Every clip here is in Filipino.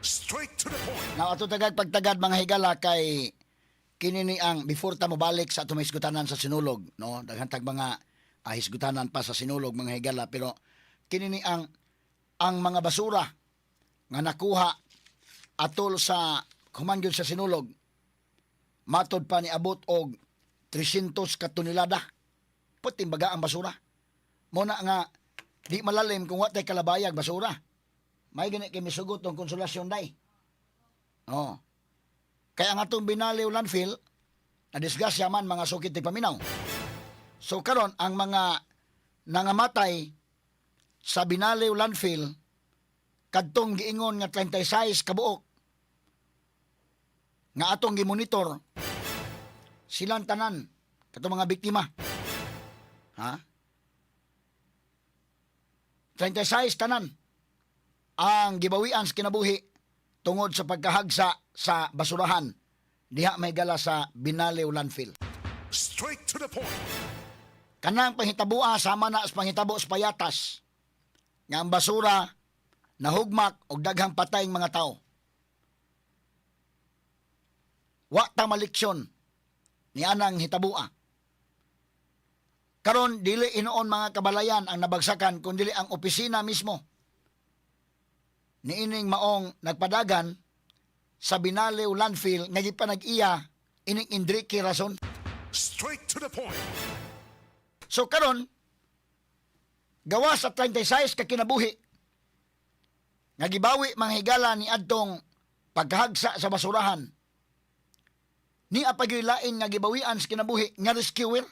Straight to the point. Now ato tagad pagtagad mga higala kay kinini ang before ta mobalik sa atong hisgutanan sa sinulog, no? Daghan tag mga hisgutanan pa sa sinulog mga higala, pero kinini ang mga basura nga nakuha atol sa human sa sinulog matod pa ni abot og 300 ka tonelada. Puting baga ang basura. Muna nga di malalim kung wa tay kalabayag basura. May gani kay misugot tong konsolasyon day. Oh. Kaya ang atong Binaliw landfill na disgrasya man mga sukit ti paminaw. So karon ang mga nangamatay sa Binaliw landfill kadtong giingon nga 36 kabuok nga atong gimonitor silang tanan katong mga biktima. Ha? 36 tanan ang gibawian sa kinabuhi tungod sa pagkahagsa sa basurahan diha may gala sa Binaliw landfill. Straight to the point. Kanang panghitabua sama na sa panghitabo sa payatas nga ang basura nahugmak og daghang patayng mga tao. Wa ta maliksyon ni anang hitabua. Karon dili inoon mga kabalayan ang nabagsakan kundi ang opisina mismo niining maong nagpadagan sa Binaliw landfill nga gipanag-iya ining Enrique rason. Straight to the point. So karon gawa sa 36 ka kinabuhi nga gibawi mga higala ni adtong paghagsa sa basurahan ni apagilain nga gibawian sa kinabuhi nga rescuer.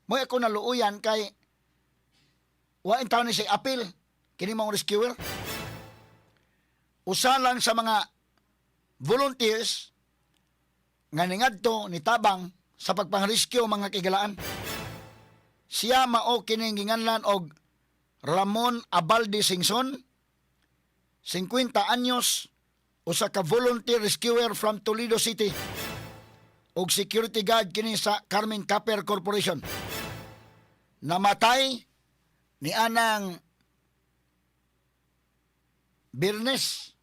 Mo ako naluuyan kay wa taon ni say apil kini mong rescuer. Usa lang sa mga volunteers nga ningadto ni tabang sa pagpang-rescue mga kigalaan. Siya mao kining ginganlan og Ramon Abalde Singson, 50 anyos, usa ka volunteer rescuer from Toledo City ug security guard kini sa Carmen Copper Corporation. Namatay ni anang Biyernes,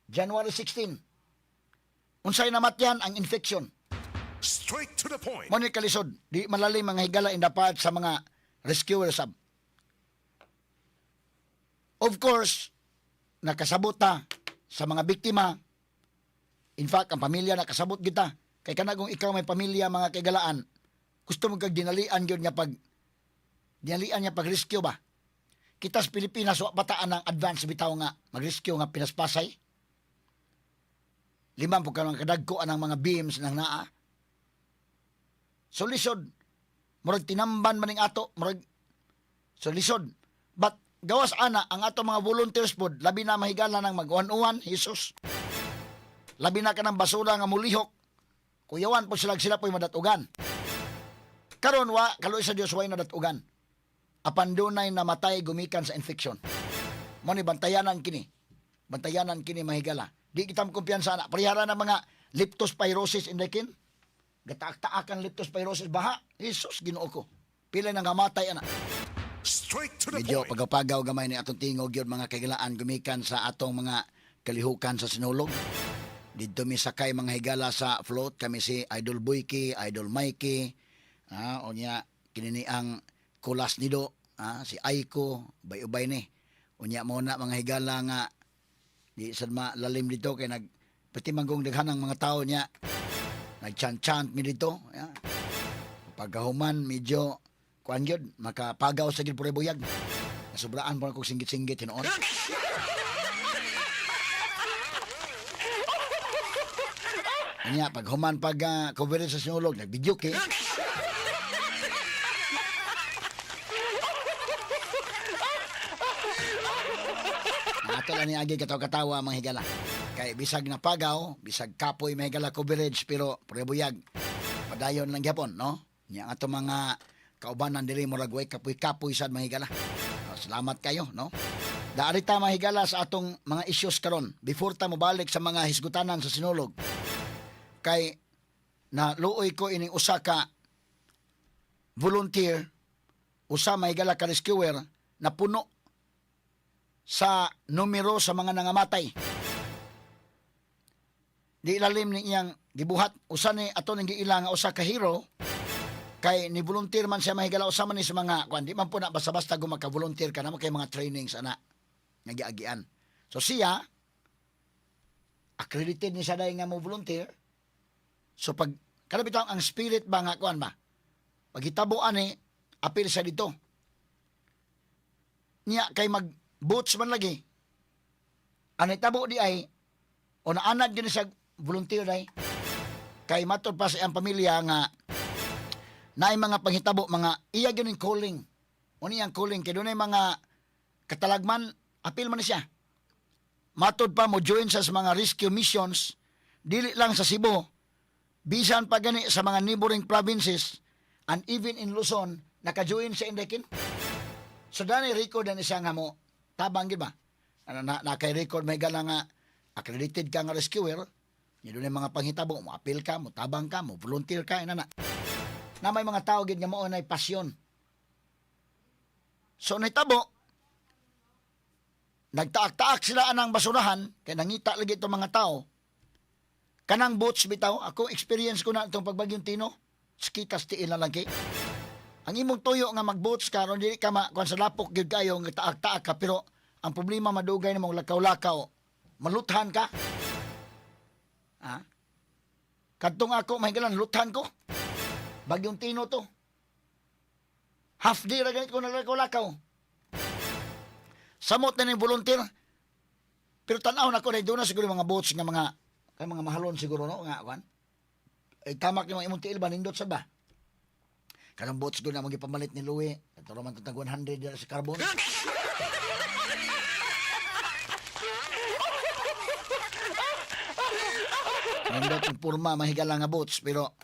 January 16. Unsay namatyan ang infection. Straight to the point. Mo ni kalisod, di malalim mga higala indapat sa mga rescuers sab. Of course, nakasabot ta sa mga biktima. In fact, ang pamilya nakasabot kita. Kay kanagong ikaw may pamilya mga kaigalaan, gusto mo kag dinalian gyud nga dinalian niya pag rescue ba? Kita sa Pilipinas wa pataan ng advance bitaw nga mag-rescue nga pinaspasay. Limang po ka ng kadagko anang mga beams ng naa. So lisod, murag tinamban maning ato, murag so lisod. But gawas ana ang ato mga volunteers pod, labi na mahigala ng mag-uwan-uwan, Jesus. Labi na ka ng basura nga mulihok. Kuyawan po sila po'y madatugan. Karon wa kaluoy sa Dios way nadatugan. Apan dunay namatay gumikan sa infection. Mo ni bantayanan kini. Bantayanan kini mahigala. Di kita kumpiyansa na. Parihara ng mga leptospirosis indekin. Gataak-taakan leptospirosis baha. Jesus, Ginoo ko. Pila nang gamatay ana. Straight to the Medyo point. pagapagaw gamay ni atong tingog yun mga kaigalaan gumikan sa atong mga kalihukan sa sinulog. Dito mi sakay mga higala sa float. Kami si Idol Boyki, Idol Mikey. O niya, kinini ang kulas nido. Si Aiko, bay-ubay ni. Unya mo na mga higala nga di sad malalim dito kay pati manggong daghanang mga tao niya nagchant-chant mi dito pagkahuman medyo kuan gyud makapagaw sa gid pure buyag nasubraan po ako singgit-singgit hinuon niya paghuman coverage sa sinulog nagvideo kay ato lang ni agi katawa-katawa mga higala. Kay bisag na pagaw, bisag kapoy mga higala coverage pero prebuyag. Padayon lang gyapon, no? Nya ato mga kaubanan diri murag way kapoy-kapoy sad mga higala. Salamat kayo, no? Daari ta mga higala sa atong mga issues karon before ta mobalik sa mga hisgutanan sa sinulog. Kay na luoy ko ining usa ka volunteer, usa mga higala ka rescuer na puno sa numero sa mga nangamatay. Di ilalim ni iyang gibuhat usa ni ato ning giila nga usa ka hero kay ni volunteer man siya mahigala usa man ni sa mga kuan di man po na basta-basta go maka-volunteer ka na kay mga trainings ana nga giagian. So siya accredited ni siya dahil nga mo volunteer. So pag kada bitaw ang spirit ba nga kuan ba paghitabo ani apil siya dito. Niya kay mag boots man lagi. Ani tabo di ay o naanad gyud siya volunteer day kay matod pa sa iyang pamilya nga naay mga panghitabo mga iya gyud ning calling uni ang calling kay dunay mga katalagman apil man ni siya matod pa mo join sa mga rescue missions dili lang sa Cebu bisan pa gani sa mga neighboring provinces and even in Luzon naka-join sa Indekin. So dani record na siya nga mo tabang gyud ba na kay record may gala nga accredited ka nga rescuer. Yun yung mga panghitabo, mo apil ka, mo tabang ka, mo volunteer ka, ina na may mga tao gid nga mao nay pasyon. So nahitabo, nagtaak-taak sila anang basurahan, kay nangita lagi itong mga tao. Kanang boats bitaw, ako experience ko na itong pagbagyong Tino, skitas tiil na lang kay. Ang imong tuyo nga mag-boats ka, hindi ka kung sa lapok gid kayo, nga taak-taak ka, pero ang problema madugay na mong lakaw-lakaw, maluthan ka. Ha? Kadtong ako mahigalan luthan ko. Bagyong Tino to. Half day ra ganit ko naglakaw-lakaw. Samot na ning volunteer. Pero tan-aw na ko dahil doon na siguro mga boats nga mga mahalon siguro no nga kan. Ay tamak ni mga imong tiil ba nindot sa ba. Kanang boats doon na magipamalit ni Louie. Ito naman tatag 100 dala sa carbon. Nandot yung purma, mahigala nga boats, pero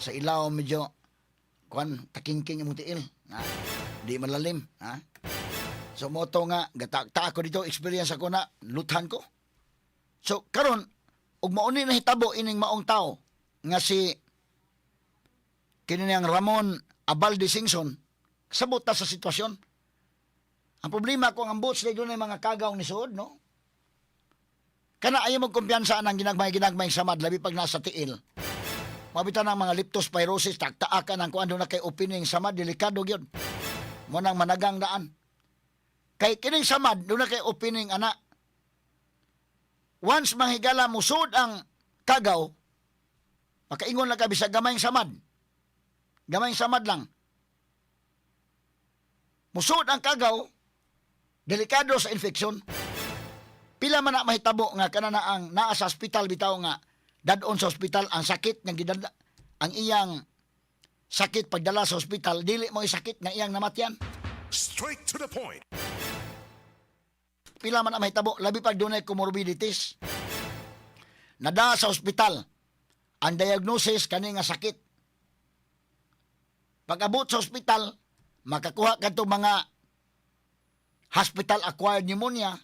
sa ilaw medyo, takingking yung tiil. Ha? Di malalim. Ha? So, moto nga, gata ako dito, experience ako na, luthan ko. So, karon ug mauni na hitabo ining maong tao, nga si, kininiyang Ramon Abalde Singson, sabot ta sa sitwasyon. Ang problema ko, ang boats, doon ay mga kagaw ni Suod, no? Kana ayaw mo kumpiyansa ang ginagmay samad labi pag nasa tiil. Mabitan ng mga leptospirosis, taktaakan ang kuan na kay opening samad, delikado gyud. Mo nang managang daan. Kay kining samad doon na kay opening ana. Once manghigala musud ang kagaw, makaingon lang ka bisag gamayng samad. Gamayng samad lang. Musud ang kagaw, delikado sa infeksyon. Pila man na mahitabo nga kanana ang naa sa ospital bitaw nga dadon sa ospital ang sakit nga gidala ang iyang sakit pagdala sa ospital dili mo sakit nga iyang namatyan. Straight to the point. Pila man na mahitabo labi pag dunay comorbidities. Nada sa ospital ang diagnosis kani nga sakit. Pag-abot sa ospital makakuha kadto mga hospital acquired pneumonia.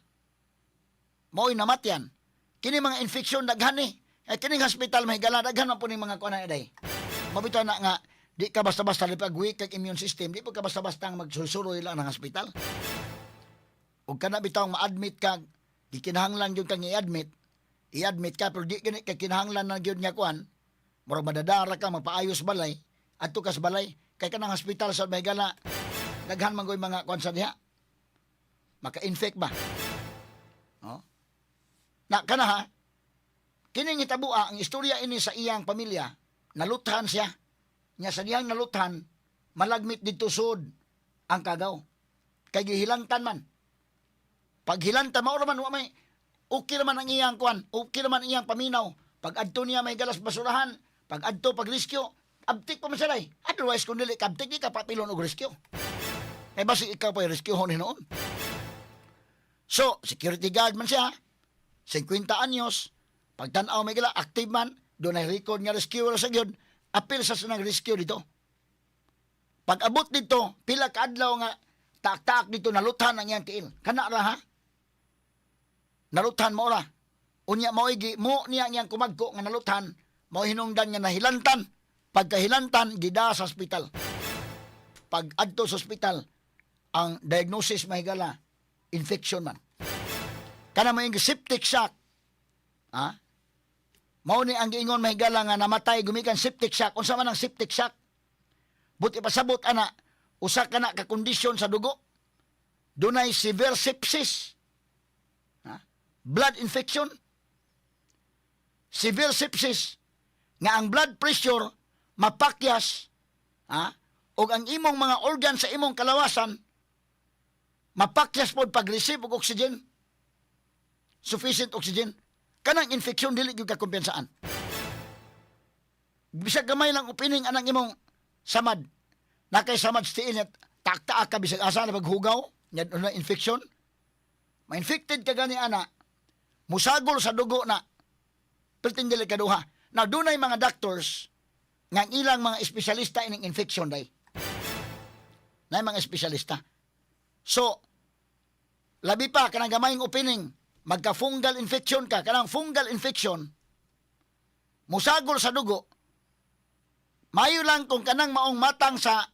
Mao'y namatyan. Kini mga infeksyon daghan ni. Kining hospital mahigala daghan man po ning mga kuan day. Mabitaw na nga di ka basta-basta lipag weak kag immune system, di po ka basta-basta magsusuroy lang ng hospital. Ug kana bitaw ma-admit ka, gikinahanglan gyud kang i-admit ka pero di gani ka kinahanglan na gyud nya kuan. Murag madadara ka magpaayos balay, adto ka sa balay kay kanang hospital sa mahigala daghan man goy mga kuan sa diha. Maka-infect ba? Oh? Na kana ha, kining itabua ang istorya ini sa iyang pamilya, naluthan siya. Nya sa diyang naluthan, malagmit dito sud ang kagaw. Kay gihilantan man. Pag hilantan, maura man, may okay naman ang iyang kuan, okay naman ang iyang paminaw. Pag adto niya may galas basurahan, pag adto, pag rescue, abtik pa masalay. Otherwise, kung dili kabtik, di ka papilon og rescue. Eh basi ikaw pa yung rescue ho ni noon. So, security guard man siya, 50 anyos, pagtanaw may gila, active man, doon ay record nga rescuer sa gyud, apil sa sanang rescue dito. Pag abot dito, pila ka adlaw nga, taak-taak dito, naluthan ang iyang tiil. Kana ra ha? Naluthan mo ra. Unya mo niya ang iyang kumagko nga naluthan, mo hinungdan nga nahilantan. Pagkahilantan, gida sa ospital. Pag adto sa ospital, ang diagnosis mahigala, infection man. Kana mo yung septic shock. Ha? Mao ni ang giingon mahigala nga namatay gumikan septic shock. Unsa man ang septic shock? Buti pasabot ana, usa ka na ka kondisyon sa dugo. Dunay severe sepsis. Ha? Blood infection. Severe sepsis nga ang blood pressure mapakyas, ha? O ang imong mga organ sa imong kalawasan mapakyas pod pag-receive og oxygen. Sufficient oxygen. Kanang infection dili gyud ka kumpensaan. Bisag gamay lang opening anang imong samad. Nakay samad stiil net takta ka bisag asa na paghugaw, nya na infection. Ma-infected ka gani ana. Musagol sa dugo na. Perting dili kaduha. Now dunay mga doctors nga ilang mga espesyalista ining infection day. Nay mga espesyalista. So labi pa kanang gamayng opening magka-fungal infection ka, kanang fungal infection, musagol sa dugo, mayo lang kung kanang maong matang sa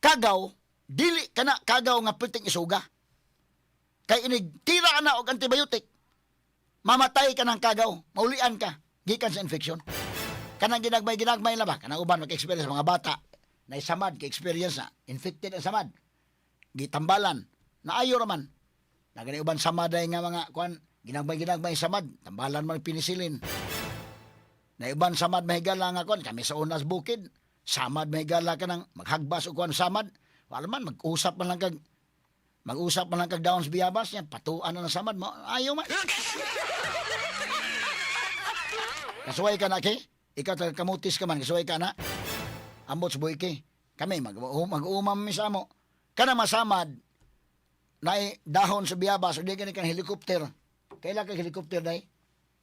kagaw, dili kana kagaw nga puting isuga. Kay inig, tira na og antibiotic, mamatay ka ng kagaw, maulian ka, gikan sa infection. Kanang ginagmay na ba? Kanang uban mag-experience mga bata, na isamad, ka-experience na, infected ang samad, gitambalan, naayo raman. Nagani uban samaday nga mga kuan ginagmay samad, tambalan man pinisilin. Na uban samad mahigala nga kuan kami sa unas bukid, samad mahigala ka nang maghagbas og kuan samad. Wala man mag-usap man lang kag daon sa biyabas niya, patuan na ng samad mo. Ayaw man. Kasuway ka na ki, ikaw taga kamutis ka man, kasuway ka na. Ambot sa buiki. Kami mag-umam mi sa amo. Kana masamad na dahon sa biyabas o di ka helikopter. Kailan ka helikopter day?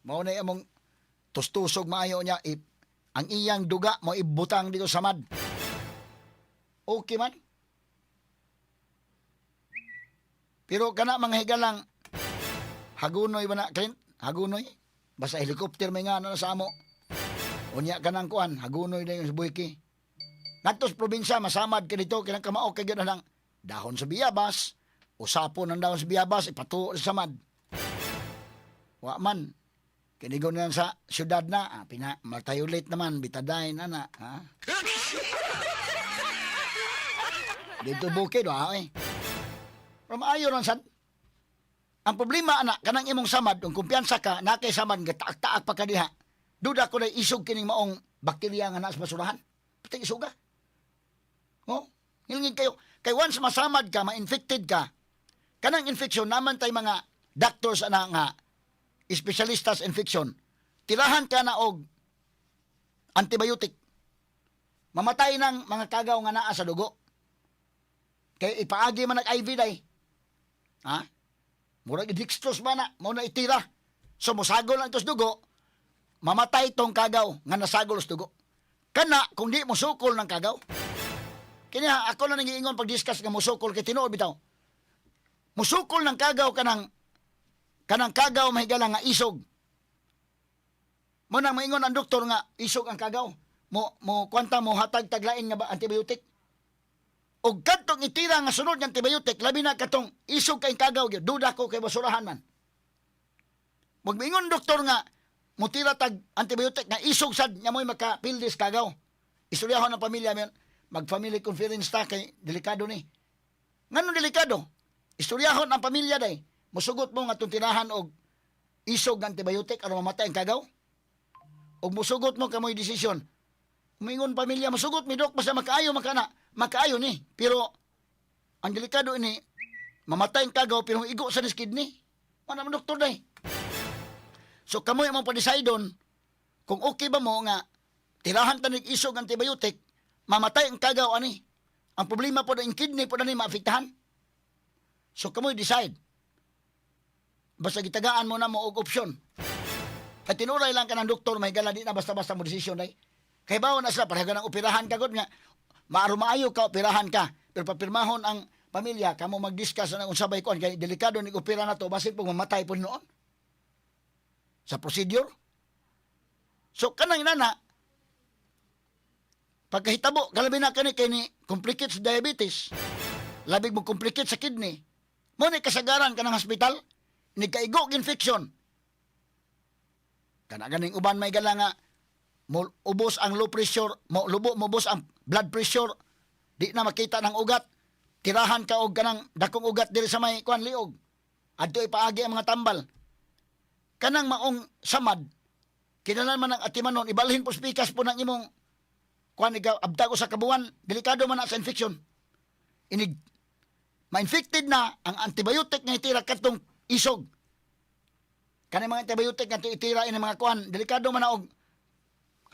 Mao na among tustusog maayo niya ang iyang duga mo ibutang dito sa mad. Okay man. Pero kana mga higalang hagunoy ba na Clint? Hagunoy? Basta helikopter may nga na sa amo. Unya ka ng kuan, hagunoy na yung buwiki. Natos probinsya, masamad ka dito, kinang kamao kay gano'n lang dahon sa biyabas, usapon ng dahon sa biyabas, ipatuo sa samad. Wa man. Kinigon na sa syudad na, matayulit naman, bitaday na na. Ha? Dito bukid, eh. Pero maayo ron, sad. Ang problema, anak, kanang imong samad, kung kumpiyansa ka, nakay samad, taak-taak pa ka diha, duda ko na isog kining maong bakterya nga nasa basurahan. Pati isuga. Oh, ngilingin kayo. Kay once masamad ka, ma-infected ka, kanang infection naman tay mga doctors ana nga espesyalistas infection, tirahan ka na og antibiotic. Mamatay ng mga kagaw nga naa sa dugo. Kay ipaagi man nag-IV day. Ha? Murag dextrose man na, mo na itira. So mosagol lang tos dugo, mamatay tong kagaw nga nasagol sa dugo. Kana kung di mo sukol ng kagaw. Kanya ako na nangiingon pag-discuss nga musukol kay tinuod bitaw. Musukol ng kagaw kanang kagaw mahigala nga isog. Mo nang maingon ang doktor nga isog ang kagaw. Mo kwanta mo hatag taglain nga ba antibiotic. Og kadtong itira nga sunod nga antibiotic labi na katong isog kay kagaw gyud duda ko kay basurahan man. Mo maingon doktor nga mutira tag antibiotic nga isog sad nya mo'y makapildis kagaw. Istoryahon ng pamilya men mag-family conference ta kay delikado ni. Ngano delikado? Istoryahon ang pamilya day. Musugot mo nga tirahan og isog nga antibiotic aron mamatay ang kagaw. Og musugot mo kamoy desisyon. Umingon pamilya musugot mi dok basta makaayo ni. Pero ang delikado ini mamatay ang kagaw pero igo sa kidney. Mana man doktor day. So kamoy mo pa-decidon kung okay ba mo nga tirahan tanig isog antibiotic mamatay ang kagaw ani. Ang problema po ang kidney po na ni maapektahan. So kamoy decide. Basta gitagaan mo na mo og opsyon. Kay tinuray lang ka ng doktor may gala di na basta-basta mo desisyon day. Kay bawo na sila para ganang operahan ka gud nga maaro maayo ka operahan ka pero papirmahon ang pamilya kamo mag-discuss na unsabay kon kay delikado ni opera na to basin pag mamatay po noon. Sa procedure. So kanang inana pagkahitabo, kalabi na kani kay ni complicates diabetes. Labig mo complicate sa kidney. Mo ni kasagaran kanang hospital, ni kaigo infection. Kana ganing uban may gala nga mo ubos ang low pressure, mo ubos ang blood pressure, di na makita ng ugat. Tirahan ka og kanang dakong ugat diri sa may kuan liog. Adto ipaagi ang mga tambal. Kanang maong samad, kinahanglan man ang atimanon ibalhin po spikas po ng imong kuan ikaw abdago sa kabuan, delikado man na sa infection. Inig ma-infected na ang antibiotic nga itira katong isog. Kanang mga antibiotic nga itira ini mga kuan, delikado man na og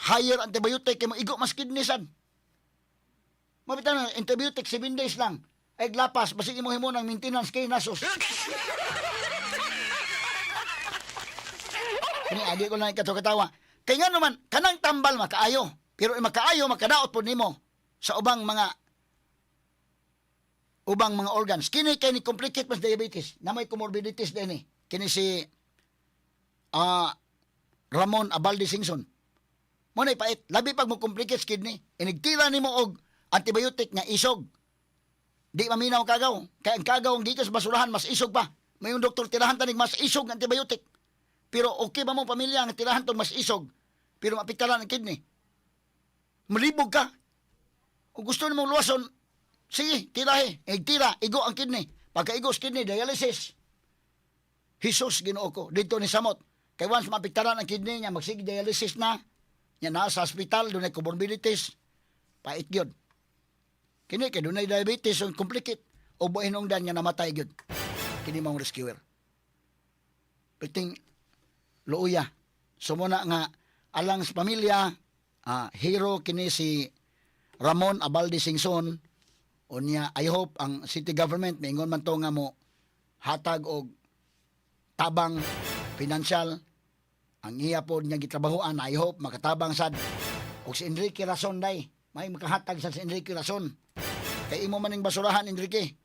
higher antibiotic kay mo igo mas kidneyan. Mabitaw na antibiotic 7 days lang. Ay lapas basig imo himo ng maintenance kay nasos. Kini agi ko lang katawa. Kay nga naman kanang tambal makaayo, pero makaayo makadaot pod nimo sa ubang mga organs. Kini kay ni complicate mas diabetes, na may comorbidities din eh. Kini si Ramon Abalde Singson. Mo na ipait, labi pag mo complicates kidney, inigtira nimo og antibiotic nga isog. Di maminaw kagaw. Kaya ang kagaw ang gikas basurahan mas isog pa. May yung doktor tirahan tanig mas isog nga antibiotic. Pero okay ba mo pamilya nga tirahan tong mas isog, pero mapiktaran ang kidney? Malibog ka. Kung gusto nimo luwason, sige, tirahe. Tira, igo ang kidney. Pagka-igo sa kidney, dialysis. Jesus, Ginoo ko. Dito ni Samot. Kay once mapiktaran ang kidney niya, magsige dialysis na. Yan na sa hospital, doon ay comorbidities. Pait yun. Kini, kay doon ay diabetes, so complicate. O buhinongdan nga namatay yun. Kini mong rescuer. Piting, luuya. So muna nga, alang sa pamilya, hero kini si Ramon Abalde Singson. Unya, I hope ang city government, maingon man to nga mo, hatag og tabang financial, ang iya po niya gitrabahoan, I hope makatabang sad. Og si Enrique Rason day, may makahatag sa si Enrique Rason. Kay imo maning basurahan, Enrique.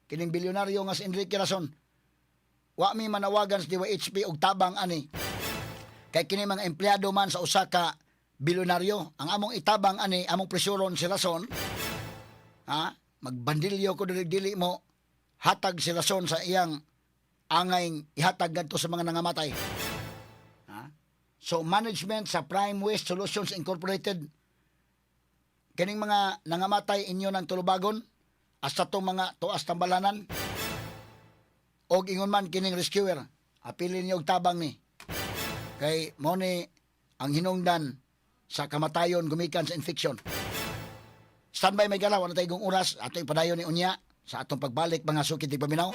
Kining bilyonaryo nga si Enrique Rason. Wa mi manawagan sa DYHP og tabang ani. Kay kini mga empleyado man sa usa ka bilyonaryo, ang among itabang ani, among presuron si Rason. Magbandilyo ko dili mo hatag si Rason sa iyang angay ihatag gadto sa mga nangamatay. So management sa Prime Waste Solutions Incorporated, kining mga nangamatay inyo ng tulubagon hasta to mga tuas tambalanan, og ingon man kining rescuer, apilin niyo og tabang ni. Kay mo ni ang hinungdan sa kamatayon gumikan sa infection. Standby may galaw, ano tayong oras, atong padayon ni Unya sa atong pagbalik mga sukit paminaw.